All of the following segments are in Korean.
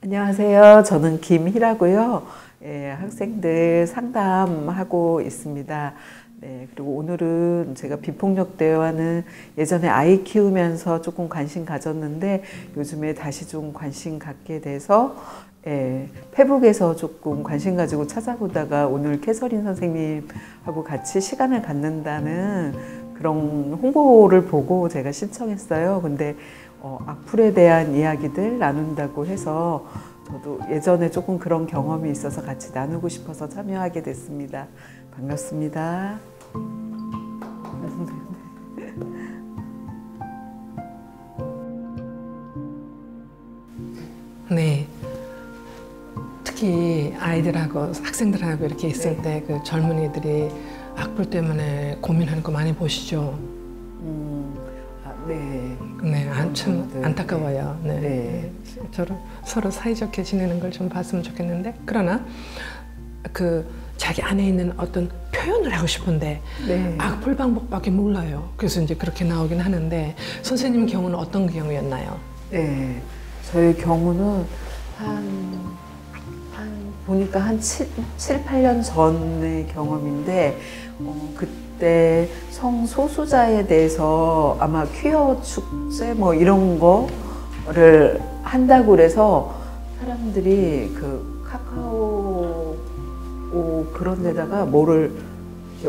안녕하세요. 저는 김희라고요. 예, 학생들 상담하고 있습니다. 네, 그리고 오늘은 제가 비폭력 대화는 예전에 아이 키우면서 조금 관심 가졌는데 요즘에 다시 좀 관심 갖게 돼서 페북에서 조금 관심 가지고 찾아보다가 오늘 캐서린 선생님하고 같이 시간을 갖는다는 그런 홍보를 보고 제가 신청했어요. 근데 악플에 대한 이야기들 나눈다고 해서 저도 예전에 조금 그런 경험이 있어서 같이 나누고 싶어서 참여하게 됐습니다. 반갑습니다. 네. 특히 아이들하고 학생들하고 이렇게 있을 때 그 젊은이들이 악플 때문에 고민하는 거 많이 보시죠? 네. 네, 참 안타까워요. 네. 네. 서로 사이좋게 지내는 걸 좀 봤으면 좋겠는데, 그러나 그 자기 안에 있는 어떤 표현을 하고 싶은데 네. 악플 방법밖에 몰라요. 그래서 이제 그렇게 나오긴 하는데, 선생님 경우는 어떤 경우였나요? 네. 저희 경우는 보니까 한 7, 8년 전의 경험인데, 그때 성소수자에 대해서 아마 퀴어 축제 뭐 이런 거를 한다고 그래서 사람들이 그 카카오 그런 데다가 뭐를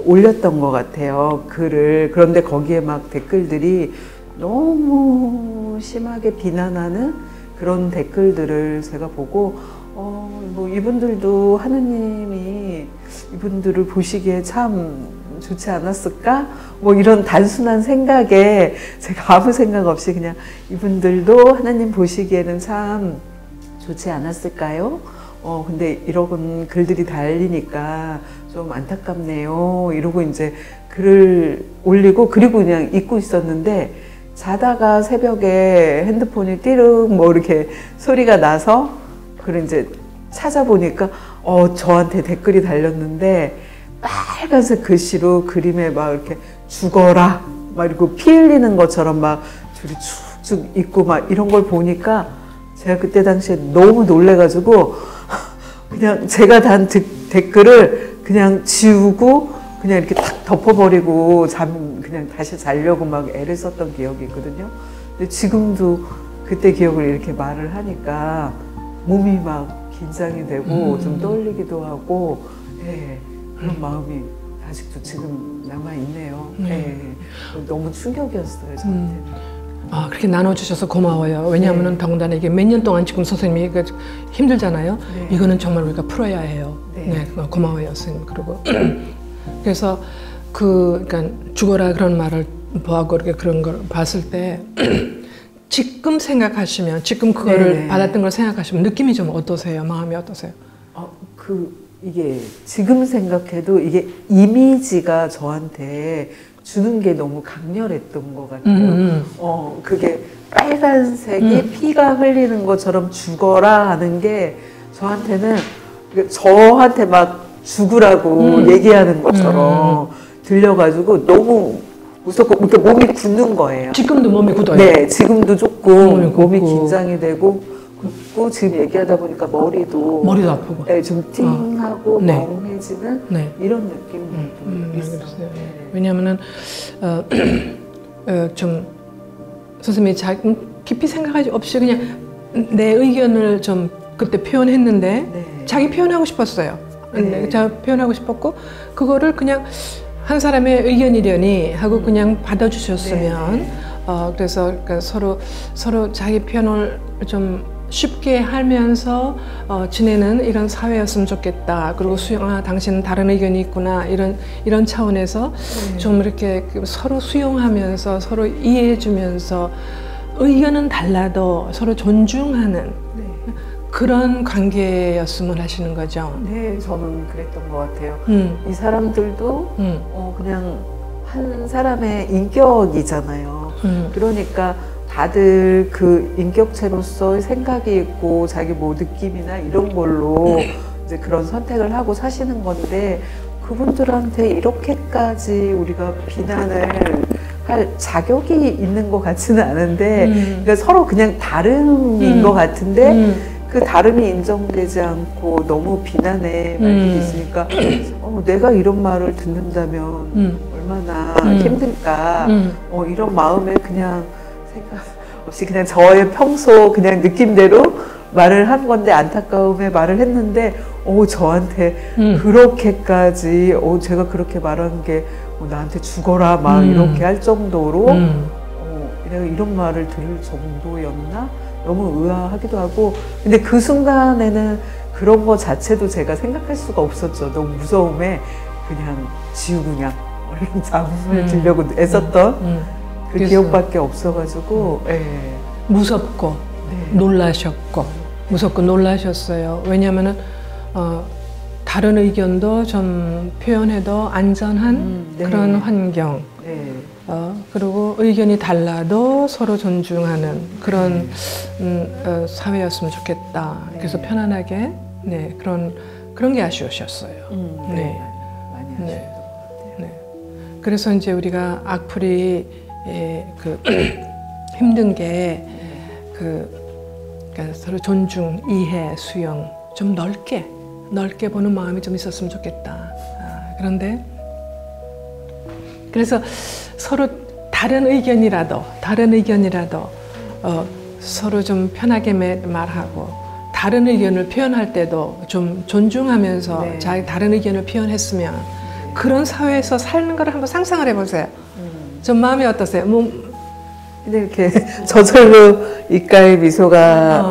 올렸던 것 같아요. 글을. 그런데 거기에 막 댓글들이 너무 심하게 비난하는 그런 댓글들을 제가 보고 뭐 이분들도 하느님이 이분들을 보시기에 참 좋지 않았을까? 뭐 이런 단순한 생각에 제가 아무 생각 없이 그냥 이분들도 하나님 보시기에는 참 좋지 않았을까요? 근데 이런 글들이 달리니까 좀 안타깝네요. 이러고 이제 글을 올리고 그리고 그냥 잊고 있었는데 자다가 새벽에 핸드폰이 띠릉 뭐 이렇게 소리가 나서 그걸 이제 찾아보니까 저한테 댓글이 달렸는데 빨간색 글씨로 그림에 막 이렇게 죽어라 막 이러고 피 흘리는 것처럼 막 줄이 쭉쭉 있고 막 이런 걸 보니까 제가 그때 당시에 너무 놀래가지고 그냥 제가 단 댓글을 그냥 지우고 그냥 이렇게 탁 덮어버리고 그냥 다시 자려고 막 애를 썼던 기억이 있거든요. 근데 지금도 그때 기억을 이렇게 말을 하니까 몸이 막 긴장이 되고 좀 떨리기도 하고 그런 마음이 아직도 지금 남아있네요. 너무 충격이었어요, 저한테는. 그렇게 나눠주셔서 고마워요. 왜냐하면 더군다나 이게 몇 년 동안 지금 선생님이 힘들잖아요. 네. 이거는 정말 우리가 풀어야 해요. 네. 고마워요, 선생님. 그리고 그래서 그러니까 죽어라 그런 말을 보고 이렇게 그런 걸 봤을 때 지금 생각하시면 지금 그거를 받았던 걸 생각하시면 느낌이 좀 어떠세요? 마음이 어떠세요? 이게 지금 생각해도 이게 이미지가 저한테 주는 게 너무 강렬했던 것 같아요. 그게 빨간색이 피가 흘리는 것처럼 죽어라 하는 게 저한테 막 죽으라고 얘기하는 것처럼 들려가지고 너무 무섭고 이렇게 몸이 굳는 거예요. 지금도 몸이 굳어요? 네, 지금도 조금 몸이 긴장이 되고 굳고 지금 얘기하다 보니까 머리도 아프고 네, 좀 띵하고 멍해지는 이런 느낌이 있어요. 왜냐하면은 좀 선생님이 깊이 생각하지 없이 그냥 내 의견을 좀 그때 표현했는데 자기 표현하고 싶었어요. 제가 표현하고 싶었고 그거를 그냥 한 사람의 의견이려니 하고 그냥 받아주셨으면 그래서 그러니까 서로 자기 표현을 좀 쉽게 하면서 지내는 이런 사회였으면 좋겠다. 그리고 당신은 다른 의견이 있구나. 이런 차원에서 좀 이렇게 서로 수용하면서 서로 이해해주면서 의견은 달라도 서로 존중하는 그런 관계였으면 하시는 거죠. 네, 저는 그랬던 것 같아요. 이 사람들도 그냥 한 사람의 인격이잖아요. 그러니까 다들 그 인격체로서의 생각이 있고 자기 뭐 느낌이나 이런 걸로 이제 그런 선택을 하고 사시는 건데 그분들한테 이렇게까지 우리가 비난을 할 자격이 있는 것 같지는 않은데 그러니까 서로 그냥 다름인 것 같은데 그 다름이 인정되지 않고 너무 비난의 말들이 있으니까 내가 이런 말을 듣는다면 얼마나 힘들까. 이런 마음에 그냥 생각 없이 그냥 저의 평소 그냥 느낌대로 말을 한 건데, 안타까움에 말을 했는데 저한테 그렇게까지 제가 그렇게 말한 게 나한테 죽어라 막 이렇게 할 정도로 내가 이런 말을 들을 정도였나? 너무 의아하기도 하고, 근데 그 순간에는 그런 거 자체도 제가 생각할 수가 없었죠. 너무 무서움에 그냥 지우고 그냥 얼른 잠을 들려고 애썼던 그 기억밖에 없어가지고 무섭고 놀라셨고 무섭고 놀라셨어요. 왜냐하면은 다른 의견도 좀 표현해도 안전한 그런 환경, 그리고 의견이 달라도 서로 존중하는 그런 사회였으면 좋겠다. 그래서 편안하게 그런 게 아쉬우셨어요. 많이 아쉬웠어요. 그래서 이제 우리가 악플이 힘든 게 그러니까 서로 존중, 이해, 수용 좀 넓게 보는 마음이 좀 있었으면 좋겠다. 그런데 그래서 서로 다른 의견이라도 서로 좀 편하게 말하고 다른 의견을 표현할 때도 좀 존중하면서 다른 의견을 표현했으면 그런 사회에서 사는 걸 한번 상상을 해보세요. 좀 마음이 어떠세요? 근데 이렇게 저절로 입가에 미소가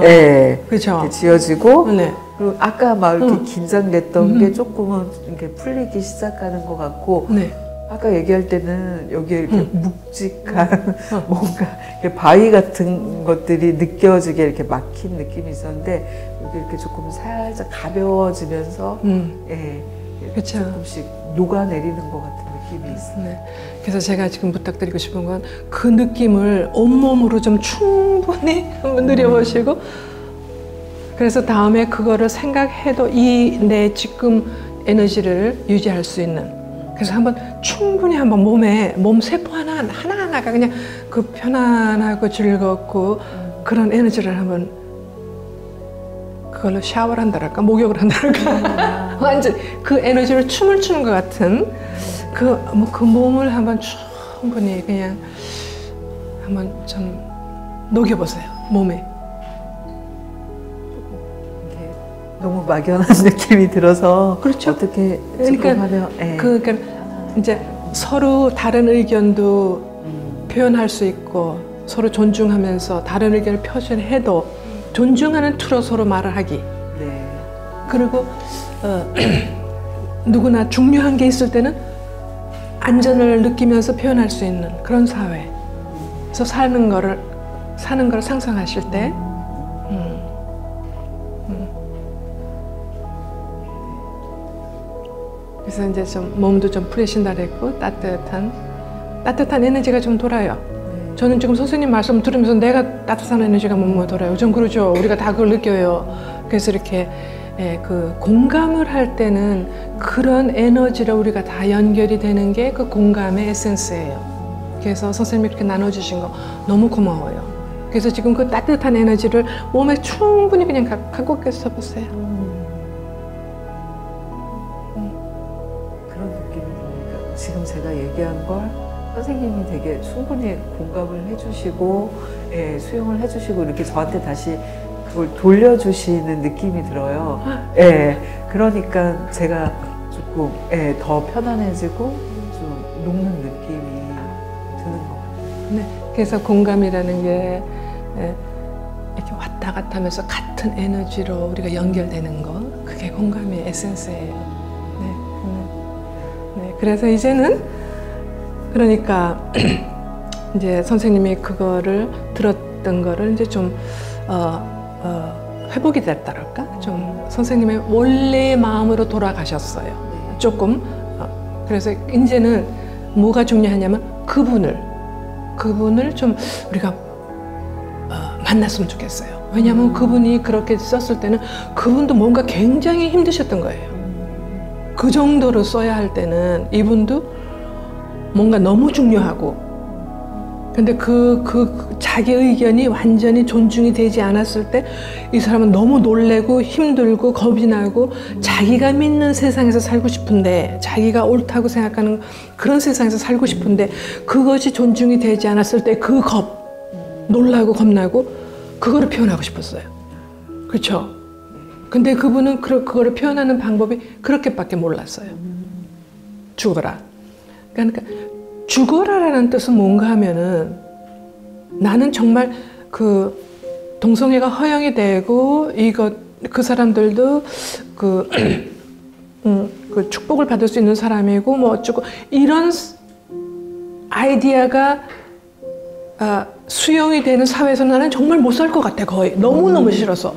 그렇죠. 지어지고 그리고 아까 막 이렇게 긴장됐던 게 조금은 이렇게 풀리기 시작하는 것 같고 아까 얘기할 때는 여기에 이렇게 묵직한 뭔가 이렇게 바위 같은 것들이 느껴지게 이렇게 막힌 느낌이 있었는데 여기 이렇게 조금 살짝 가벼워지면서 그렇죠. 조금씩 녹아내리는 것 같은 느낌이 있어요. 그래서 제가 지금 부탁드리고 싶은 건 그 느낌을 온몸으로 좀 충분히 한번 누려보시고 그래서 다음에 그거를 생각해도 내 지금 에너지를 유지할 수 있는 그래서 한번 충분히 한번 몸 세포 하나하나가 그냥 그 편안하고 즐겁고 그런 에너지를 한번 그걸로 샤워를 한다랄까 목욕을 한다랄까 완전 그 에너지를 춤을 추는 것 같은 그 몸을 한번 충분히 그냥 한번 좀 녹여보세요 몸에. 너무 막연한 느낌이 들어서 그렇죠. 어떻게 하면 그러니까 이제 서로 다른 의견도 표현할 수 있고 서로 존중하면서 다른 의견을 표현해도 존중하는 투로 서로 말을 하기. 그리고 누구나 중요한 게 있을 때는 안전을 느끼면서 표현할 수 있는 그런 사회에서 사는 거를 상상하실 때 그래서 이제 좀 몸도 좀 풀리신다 그랬고 따뜻한 에너지가 좀 돌아요. 저는 지금 선생님 말씀 들으면서 내가 따뜻한 에너지가 몸에 돌아요. 좀 그러죠. 우리가 다 그걸 느껴요. 그래서 이렇게 그 공감을 할 때는 그런 에너지로 우리가 다 연결이 되는 게 그 공감의 에센스예요. 그래서 선생님이 이렇게 나눠주신 거 너무 고마워요. 그래서 지금 그 따뜻한 에너지를 몸에 충분히 그냥 갖고 계셔 보세요. 그런 느낌이 듭니다. 지금 제가 얘기한 걸 선생님이 되게 충분히 공감을 해주시고 수용을 해주시고 이렇게 저한테 다시 그걸 돌려주시는 느낌이 들어요. 그러니까 제가 조금 더 편안해지고 좀 녹는 느낌이 드는 것 같아요. 그래서 공감이라는 게 이렇게 왔다 갔다 하면서 같은 에너지로 우리가 연결되는 거 그게 공감의 에센스예요. 그래서 이제는 그러니까 이제 선생님이 그거를 들었던 거를 이제 좀 회복이 됐다랄까? 좀 선생님의 원래의 마음으로 돌아가셨어요. 조금. 그래서 이제는 뭐가 중요하냐면 그분을 좀 우리가 만났으면 좋겠어요. 왜냐하면 그분이 그렇게 썼을 때는 그분도 뭔가 굉장히 힘드셨던 거예요. 그 정도로 써야 할 때는 이분도 뭔가 너무 중요하고 근데 자기 의견이 완전히 존중이 되지 않았을 때 이 사람은 너무 놀래고 힘들고 겁이 나고 자기가 믿는 세상에서 살고 싶은데, 자기가 옳다고 생각하는 그런 세상에서 살고 싶은데 그것이 존중이 되지 않았을 때 그 놀라고 겁나고 그거를 표현하고 싶었어요. 그렇죠? 근데 그분은 그거를 표현하는 방법이 그렇게밖에 몰랐어요. 죽어라. 그러니까 죽어라라는 뜻은 뭔가 하면은, 나는 정말 그 동성애가 허용이 되고 그 사람들도 그 축복을 받을 수 있는 사람이고 뭐 어쩌고 이런 아이디어가 수용이 되는 사회에서 나는 정말 못 살 것 같아. 거의 너무너무 싫어서.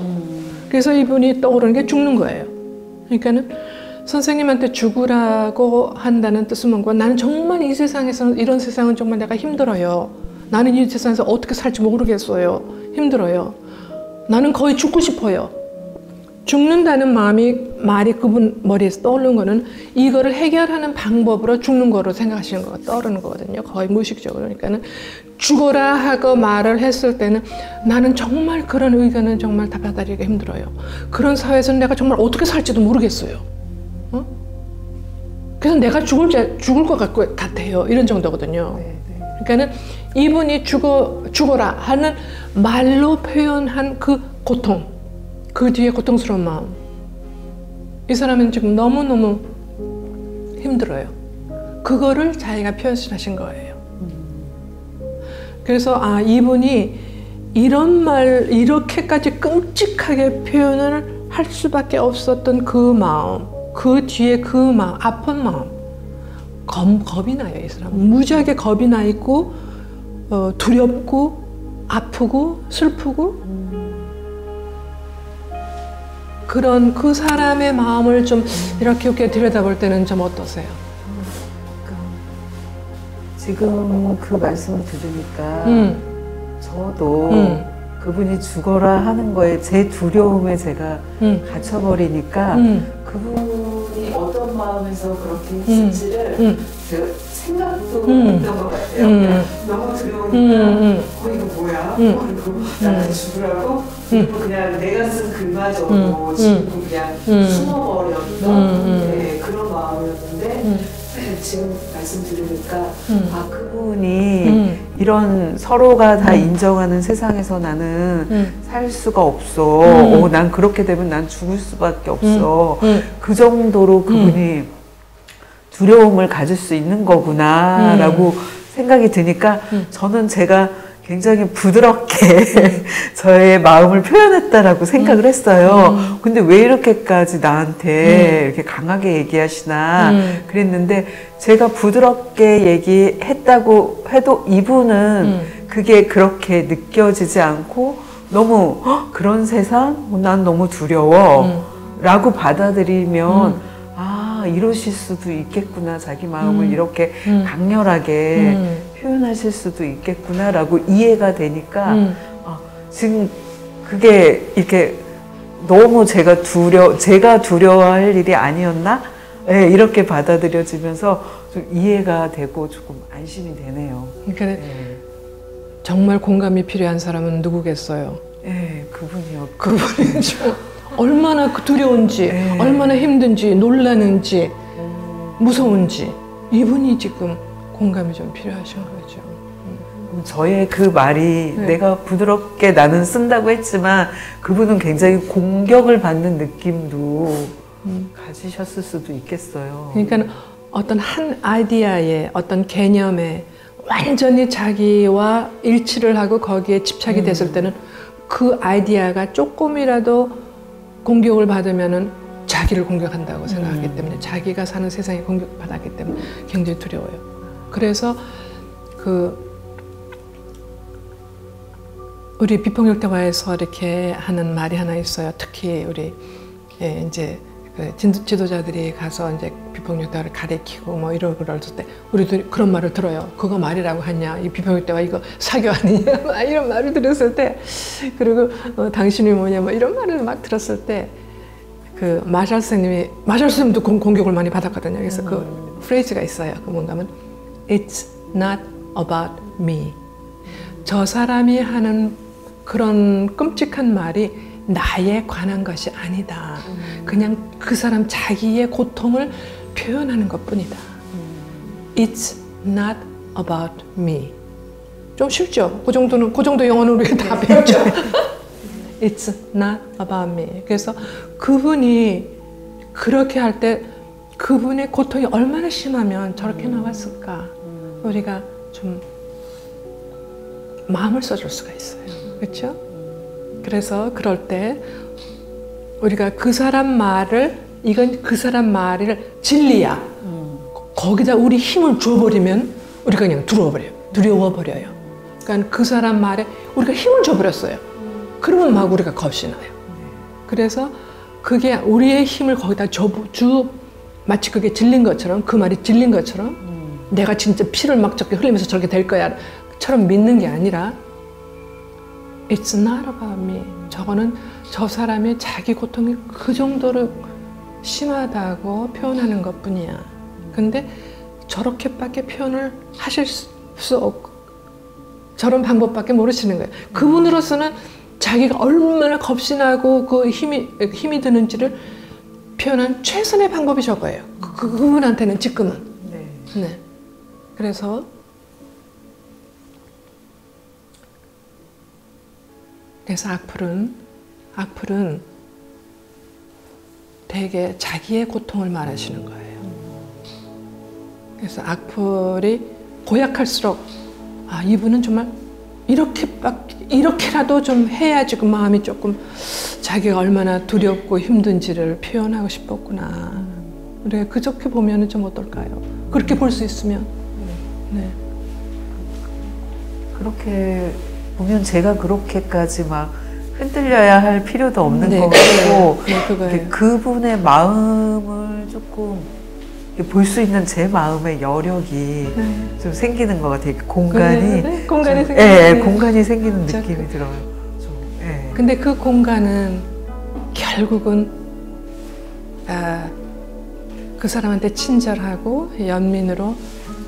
그래서 이분이 떠오르는 게 죽는 거예요. 그러니까는 선생님한테 죽으라고 한다는 뜻은 뭔가, 나는 정말 이 세상에서는, 이런 세상은 정말 내가 힘들어요. 나는 이 세상에서 어떻게 살지 모르겠어요. 힘들어요. 나는 거의 죽고 싶어요. 죽는다는 말이 그분 머리에서 떠오르는 거는 이거를 해결하는 방법으로 죽는 거로 생각하시는 거가 떠오르는 거거든요. 거의 무의식적으로. 그러니까는 죽어라 하고 말을 했을 때는 나는 정말 그런 의견은 정말 다 받아들이기가 힘들어요. 그런 사회에서는 내가 정말 어떻게 살지도 모르겠어요. 그래서 내가 죽을 것 같아요. 이런 정도거든요. 그러니까는 이분이 죽어라 하는 말로 표현한 그 고통, 그 뒤에 고통스러운 마음, 이 사람은 지금 너무너무 힘들어요. 그거를 자기가 표현하신 거예요. 그래서 이분이 이렇게까지 끔찍하게 표현을 할 수밖에 없었던 그 마음, 그 뒤에 그 마음, 아픈 마음, 겁이 나요. 이 사람은 무지하게 겁이 나 있고 두렵고 아프고 슬프고, 그런 그 사람의 마음을 좀 이렇게 들여다볼 때는 좀 어떠세요? 지금 그 말씀을 들으니까 저도 그분이 죽어라 하는 거에 제 두려움에 제가 갇혀버리니까 그분이 어떤 마음에서 그렇게 했을지를 제가 생각도 못했던 것 같아요. 그냥 너무 두려우니까 이거 뭐야? 그리고 나한테 죽으라고? 그리고 그냥 내가 쓴 글마저도 지금 그냥 숨어버렸던 그런 마음이었는데 지금 말씀 들으니까 그분이 이런 서로가 다 인정하는 세상에서 나는 살 수가 없어. 난 그렇게 되면 난 죽을 수밖에 없어. 그 정도로 그분이 두려움을 가질 수 있는 거구나 라고 생각이 드니까 저는 제가 굉장히 부드럽게 저의 마음을 표현했다라고 생각을 했어요. 근데 왜 이렇게까지 나한테 이렇게 강하게 얘기하시나 그랬는데, 제가 부드럽게 얘기했다고 해도 이분은 그게 그렇게 느껴지지 않고 너무 그런 세상? 난 너무 두려워 라고 받아들이면 이러실 수도 있겠구나, 자기 마음을 이렇게 강렬하게 표현하실 수도 있겠구나 라고 이해가 되니까 지금 그게 이렇게 너무 제가 두려워할 일이 아니었나? 네, 이렇게 받아들여지면서 좀 이해가 되고 조금 안심이 되네요. 그러니까 정말 공감이 필요한 사람은 누구겠어요? 네, 그분이요. 그분이죠. 얼마나 두려운지, 얼마나 힘든지, 놀라는지, 무서운지, 이분이 지금 공감이 좀 필요하신 거죠. 저의 그 말이 내가 부드럽게 나는 쓴다고 했지만 그분은 굉장히 공격을 받는 느낌도 가지셨을 수도 있겠어요. 그러니까 어떤 한 아이디어에, 어떤 개념에 완전히 자기와 일치를 하고 거기에 집착이 됐을 때는 그 아이디어가 조금이라도 공격을 받으면은 자기를 공격한다고 생각하기 때문에, 자기가 사는 세상에 공격받았기 때문에 굉장히 두려워요. 그래서 우리 비폭력대화에서 이렇게 하는 말이 하나 있어요. 특히 우리 이제 지도자들이 가서 이제 비폭력대화를 가리키고 뭐 이럴 때 우리도 그런 말을 들어요. 그거 말이라고 하냐? 이 비폭력대화 이거 사교 아니냐? 막 이런 말을 들었을 때, 그리고 당신이 뭐냐? 뭐 이런 말을 막 들었을 때, 그 마샬 선생님도 공격을 많이 받았거든요. 그래서 그 프레이즈가 있어요. 그 뭔가 하면 It's not about me. 저 사람이 하는 그런 끔찍한 말이 나에 관한 것이 아니다. 그냥 그 사람 자기의 고통을 표현하는 것뿐이다. It's not about me. 좀 쉽죠? 그 정도 영어는 우리가 다 배웠죠? It's not about me. 그래서 그분이 그렇게 할 때 그분의 고통이 얼마나 심하면 저렇게 나왔을까? 우리가 좀 마음을 써줄 수가 있어요. 그렇죠? 그래서 그럴 때 우리가 그 사람 말을, 이건 그 사람 말을 진리야. 거기다 우리 힘을 줘버리면 우리가 그냥 두려워버려요. 그러니까 그 사람 말에 우리가 힘을 줘버렸어요. 그러면 막 우리가 겁이 나요. 그래서 그게 우리의 힘을 거기다 마치 그게 진린 것처럼, 그 말이 진린 것처럼 내가 진짜 피를 막 저렇게 흘리면서 저렇게 될 거야 처럼 믿는 게 아니라 It's not about me. 저거는 저 사람의 자기 고통이 그 정도로 심하다고 표현하는 것뿐이야. 근데 저렇게밖에 표현을 하실 수 없고 저런 방법밖에 모르시는 거예요. 그분으로서는 자기가 얼마나 겁신하고 그 힘이 드는지를 표현한 최선의 방법이 저거예요. 그분한테는 지금은. 네. 그래서 악플은 되게 자기의 고통을 말하시는 거예요. 그래서 악플이 고약할수록 이분은 정말 이렇게라도 좀 해야지 그 마음이 조금 자기가 얼마나 두렵고 힘든지를 표현하고 싶었구나. 우리가 그저께 보면은 좀 어떨까요? 그렇게 볼 수 있으면. 네. 그렇게 보면 제가 그렇게까지 막 흔들려야 할 필요도 없는 것 같고, 네, 그분의 마음을 조금 볼 수 있는 제 마음의 여력이 좀 생기는 것 같아요. 공간이 공간이 생기는 느낌이 들어요. 근데 그 공간은 결국은 그 사람한테 친절하고 연민으로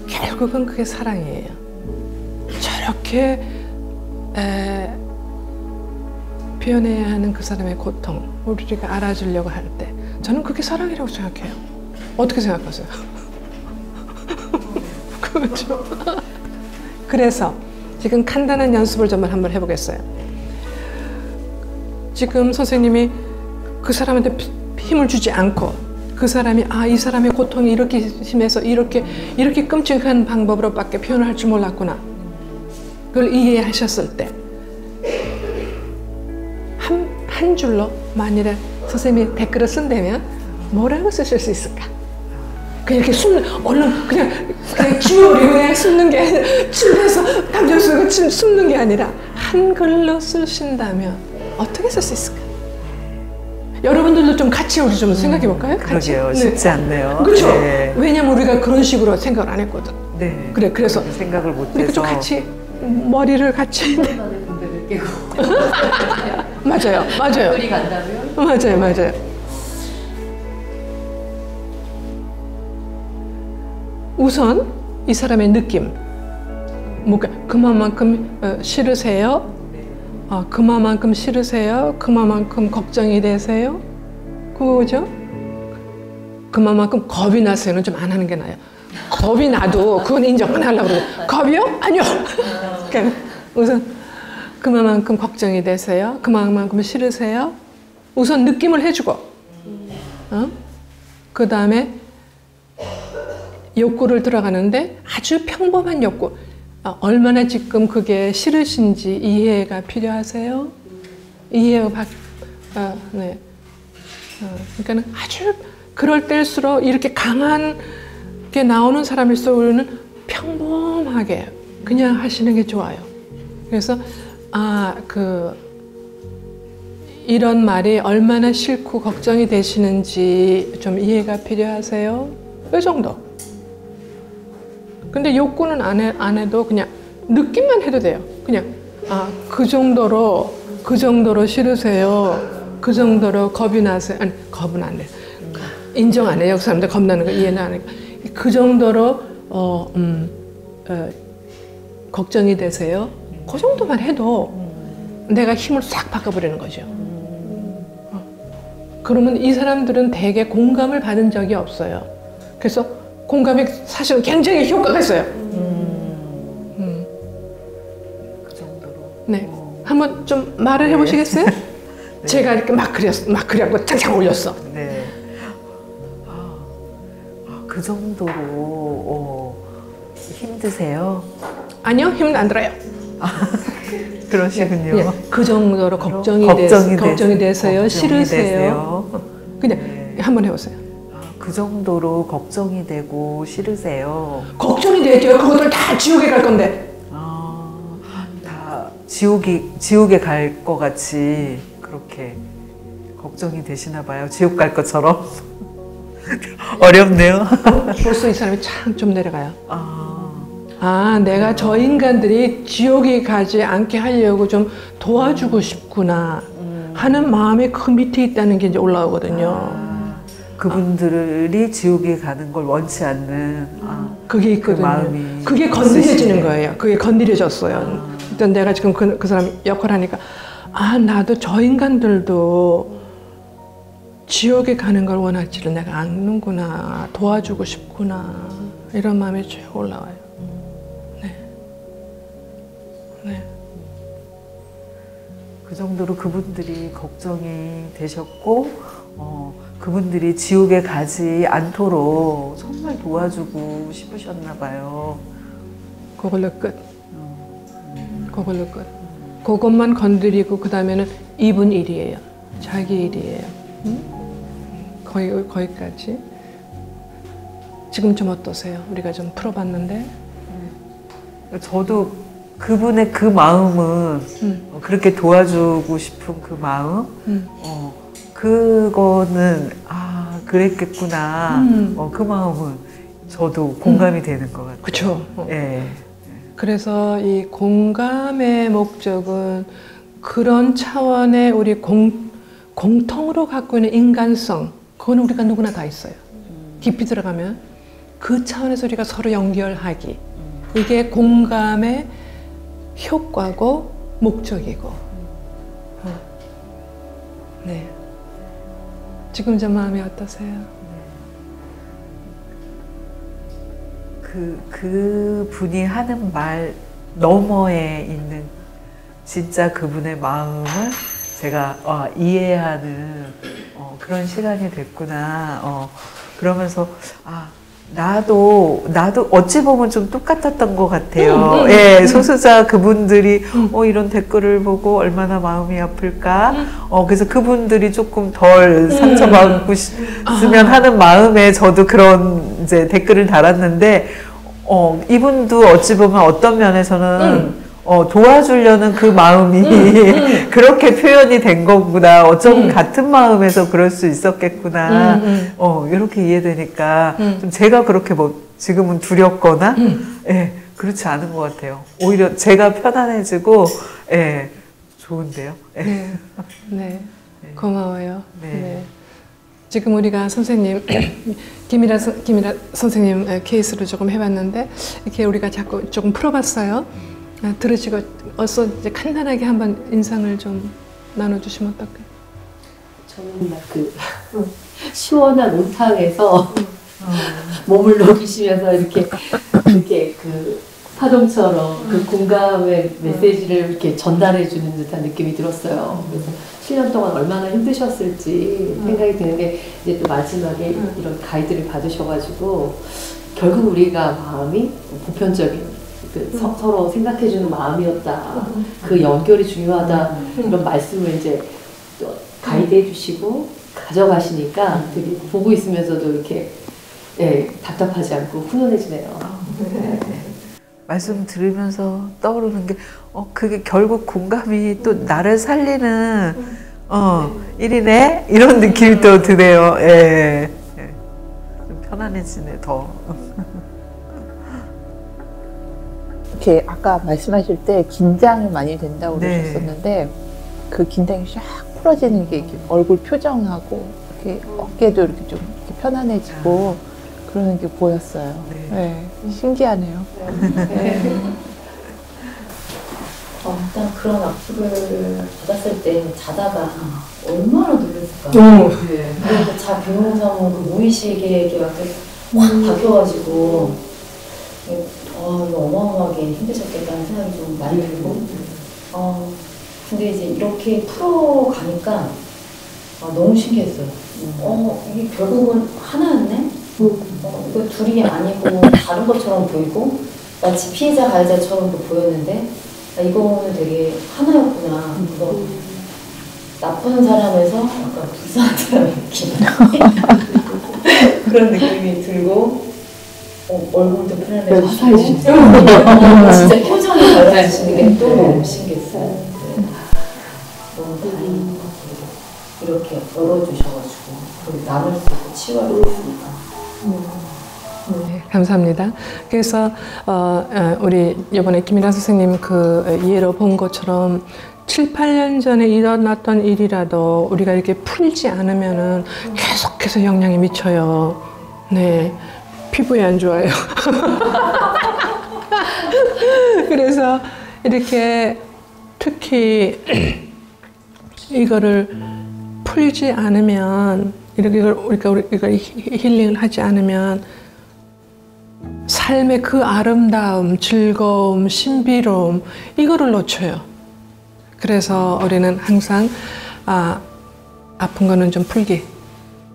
결국은 그게 사랑이에요. 저렇게 표현해야 하는 그 사람의 고통, 우리가 알아주려고 할 때 저는 그게 사랑이라고 생각해요. 어떻게 생각하세요? 그렇죠. 그래서 지금 간단한 연습을 좀 한번 해보겠어요. 지금 선생님이 그 사람한테 힘을 주지 않고 그 사람이 이 사람의 고통이 이렇게 심해서 이렇게 끔찍한 방법으로밖에 표현을 할 줄 몰랐구나. 그걸 이해하셨을 때 한 줄로 만일에 선생님이 댓글을 쓴다면 뭐라고 쓰실 수 있을까? 그냥 이렇게 얼른 그냥 지워버리고 그냥 숨는 게 아니라 침에서 감정 쓰고 숨는 게 아니라 한글로 쓰신다면 어떻게 쓸 수 있을까? 여러분들도 좀 같이 우리 좀 생각해 볼까요? 같이. 그러게요. 쉽지 않네요. 그렇죠. 네. 왜냐면 우리가 그런 식으로 생각을 안 했거든. 네. 그래서 생각을 못해서. 우리가 좀 같이 머리를 같이. 군대를 깨고. 맞아요. 우리 간다면? 맞아요. 우선 이 사람의 느낌, 뭔가 그만큼 싫으세요? 그만큼 싫으세요? 그만큼 걱정이 되세요? 그거죠? 그만큼 겁이 나세요는 좀 안 하는 게 나아요. 겁이 나도 그건 인정 안 하려고 그래요. 겁이요? 아니요. 그러니까 우선 그만큼 걱정이 되세요? 그만큼 싫으세요? 우선 느낌을 해주고, 그 다음에 욕구를 들어가는데 아주 평범한 욕구. 얼마나 지금 그게 싫으신지 이해가 필요하세요? 이해가 네. 그러니까는 아주 그럴 때일수록 이렇게 강한 게 나오는 사람일수록 우리는 평범하게 그냥 하시는 게 좋아요. 그래서 이런 말이 얼마나 싫고 걱정이 되시는지 좀 이해가 필요하세요? 이 정도. 근데 욕구는 안 해도 그냥 느낌만 해도 돼요. 그냥 그 정도로 싫으세요. 그 정도로 겁이 나세요. 아니 겁은 안 돼. 인정 안 해요. 그 사람들 겁나는 거 이해는 안 해요. 그 정도로 걱정이 되세요. 그 정도만 해도 내가 힘을 싹 바꿔버리는 거죠. 그러면 이 사람들은 대개 공감을 받은 적이 없어요. 그래서 공감이 사실은 굉장히 효과가 있어요. 그 정도로. 네. 한번 좀 말을 해보시겠어요? 네. 제가 이렇게 막 그려갖고 창창 올렸어. 네. 그 정도로 힘드세요? 아니요, 힘은 안 들어요. 그러시군요. 네, 그 정도로 걱정이 돼서요, 싫으세요. 그냥 네. 한번 해보세요. 그 정도로 걱정이 되고 싫으세요. 걱정이 되죠. 그것들 다 지옥에 갈 건데. 다 지옥에 갈 것 같이 그렇게 걱정이 되시나 봐요. 지옥 갈 것처럼. 어렵네요. 벌써 이 사람이 참 좀 내려가요. 내가 저 인간들이 지옥에 가지 않게 하려고 좀 도와주고 싶구나 하는 마음이 그 밑에 있다는 게 이제 올라오거든요. 그분들이 지옥에 가는 걸 원치 않는 그게 있거든요. 그 마음이 그게 건드려지는 거예요. 그게 건드려졌어요. 일단 내가 지금 그 사람 역할 하니까 나도 저 인간들도 지옥에 가는 걸 원할지를 내가 않는구나, 도와주고 싶구나, 이런 마음이 쭉 올라와요. 네. 그 정도로 그분들이 걱정이 되셨고, 그분들이 지옥에 가지 않도록 정말 도와주고 싶으셨나 봐요. 그걸로 끝. 그걸로 끝. 그것만 건드리고 그 다음에는 이분 일이에요. 자기 일이에요. 거기까지. 지금 좀 어떠세요? 우리가 좀 풀어봤는데. 저도 그분의 그 마음은 그렇게 도와주고 싶은 그 마음, 그거는 그랬겠구나. 그 마음은 저도 공감이 되는 것 같아요. 그렇죠. 예. 그래서 이 공감의 목적은 그런 차원의 우리 공통으로 갖고 있는 인간성, 그건 우리가 누구나 다 있어요. 깊이 들어가면 그 차원에서 우리가 서로 연결하기, 이게 공감의 효과고 목적이고. 네. 지금 저 마음이 어떠세요? 그 분이 하는 말 너머에 있는 진짜 그분의 마음을 제가 이해하는 그런 시간이 됐구나. 그러면서 나도 어찌 보면 좀 똑같았던 것 같아요. 예, 소수자 그분들이 이런 댓글을 보고 얼마나 마음이 아플까. 그래서 그분들이 조금 덜 상처받고 싶으면 하는 마음에 저도 그런 이제 댓글을 달았는데, 이분도 어찌 보면 어떤 면에서는 도와주려는 그 마음이 그렇게 표현이 된 거구나. 어쩌면 같은 마음에서 그럴 수 있었겠구나. 이렇게 이해되니까 좀 제가 그렇게 지금은 두렵거나 예, 그렇지 않은 것 같아요. 오히려 제가 편안해지고 예, 좋은데요. 예. 네. 네. 고마워요. 네. 네. 지금 우리가 선생님 김이라 선생님 케이스를 조금 해봤는데 이렇게 우리가 자꾸 조금 풀어봤어요. 들으시고 어서 이제 간단하게 한번 인상을 좀 나눠주시면 어떨까요? 저는 막 시원한 온탕에서 몸을 녹이시면서 이렇게 그 파동처럼 그 공감의 메시지를 이렇게 전달해 주는 듯한 느낌이 들었어요. 그래서 7년 동안 얼마나 힘드셨을지 생각이 드는 게 이제 또 마지막에 이런 가이드를 받으셔가지고 결국 우리가 마음이 보편적인 서로 생각해주는 마음이었다. 그 연결이 중요하다. 이런 말씀을 이제 또 가이드해 주시고 가져가시니까 되게 보고 있으면서도 이렇게 답답하지 않고 훈훈해지네요. 말씀 들으면서 떠오르는 게 그게 결국 공감이 또 나를 살리는 일이네 이런 느낌이 또 드네요. 예. 좀 편안해지네 더. 이렇게 아까 말씀하실 때 긴장이 많이 된다고 그러셨었는데 그 긴장이 쫙 풀어지는 게 이렇게 얼굴 표정하고 이렇게 어깨도 이렇게 좀 이렇게 편안해지고 그러는 게 보였어요. 네. 신기하네요. 네. 일단 그런 악플을 받았을 때 자다가 얼마나 놀랐을까. 네. 근데 자 변호사는 그 무의식에 이렇게 확 박혀가지고 이거 어마어마하게 힘드셨겠다는 생각이 좀 많이 들고 근데 이제 이렇게 풀어가니까 너무 신기했어요. 이게 결국은 하나였네? 이거 둘이 아니고 다른 것처럼 보이고 마치 피해자 가해자처럼도 보였는데 이거는 되게 하나였구나. 그거 나쁜 사람에서 약간 불쌍한 사람 느낌 그런 느낌이 들고 얼굴도 표현해 화사해지죠. 진짜 표정이 달라지시는 게 또 너무 신기했어요. 너무 다행인 것 같아요. 이렇게 열어주셔가지고 남을 수 있고 치유할 수 있으니까. 네, 감사합니다. 그래서 우리 이번에 김일환 선생님 그 예로 본 것처럼 7, 8년 전에 일어났던 일이라도 우리가 이렇게 풀지 않으면은 계속해서 영향이 미쳐요. 네, 피부에 안 좋아요. 그래서 이렇게 특히 이거를 풀지 않으면 우리가 힐링을 하지 않으면 삶의 그 아름다움, 즐거움, 신비로움 이거를 놓쳐요. 그래서 우리는 항상 아픈 거는 좀 풀기.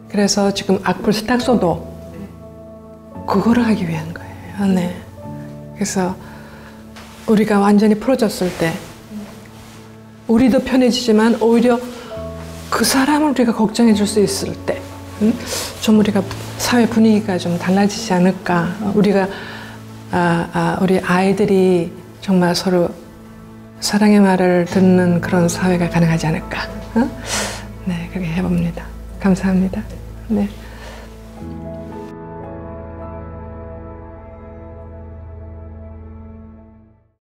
그래서 지금 악플 스탁소도 그거를 하기 위한 거예요. 네. 그래서 우리가 완전히 풀어졌을 때 우리도 편해지지만 오히려 그 사람을 우리가 걱정해 줄 수 있을 때 좀 우리가 사회 분위기가 좀 달라지지 않을까. 우리가 우리 아이들이 정말 서로 사랑의 말을 듣는 그런 사회가 가능하지 않을까. 네, 그렇게 해봅니다. 감사합니다. 네.